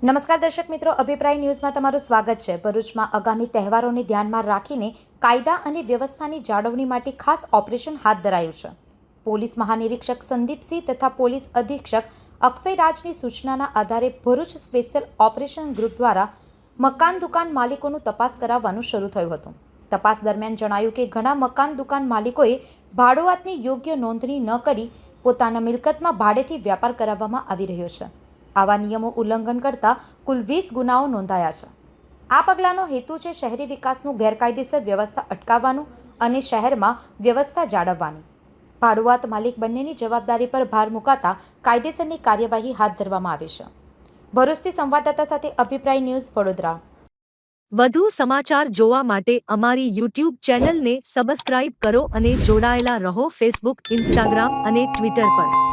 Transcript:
નમસ્કાર દર્શક મિત્રો, અભિપ્રાય ન્યૂઝમાં તમારું સ્વાગત છે। ભરૂચમાં આગામી તહેવારોને ધ્યાનમાં રાખીને કાયદા અને વ્યવસ્થાની જાળવણી માટે ખાસ ઓપરેશન હાથ ધરાયું છે। પોલીસ મહાનિરીક્ષક સંદીપસિંહ તથા પોલીસ અધિક્ષક અક્ષયરાજની સૂચનાના આધારે ભરૂચ સ્પેશિયલ ઓપરેશન ગ્રુપ દ્વારા મકાન દુકાન માલિકોનું તપાસ કરાવવાનું શરૂ થયું હતું। તપાસ દરમિયાન જણાયું કે ઘણા મકાન દુકાન માલિકોએ ભાડુઆતની યોગ્ય નોંધણી ન કરી પોતાના મિલકતમાં ભાડેથી વ્યાપાર કરાવવામાં આવી રહ્યો છે। આવા નિયમો ઉલ્લંઘન કરતા કુલ 20 ગુનાઓ નોંધાયા છે। આ પગલાંનો હેતુ છે શહેરી વિકાસનું ગેરકાયદેસર વ્યવસ્થા અટકાવવાનું અને શહેરમાં વ્યવસ્થા જાળવવાની। ભાડુઆત માલિક બંનેની જવાબદારી પર ભાર મુકાતા કાયદેસરની કાર્યવાહી હાથ ધરવામાં આવી છે। ભરૂચથી સંવાદદાતા સાથે અભિપ્રાય ન્યૂઝ, વડોદરા। વધુ સમાચાર જોવા માટે અમારી YouTube ચેનલને સબસ્ક્રાઇબ કરો અને જોડાયેલા રહો ફેસબુક, ઇન્સ્ટાગ્રામ અને ટ્વિટર પર।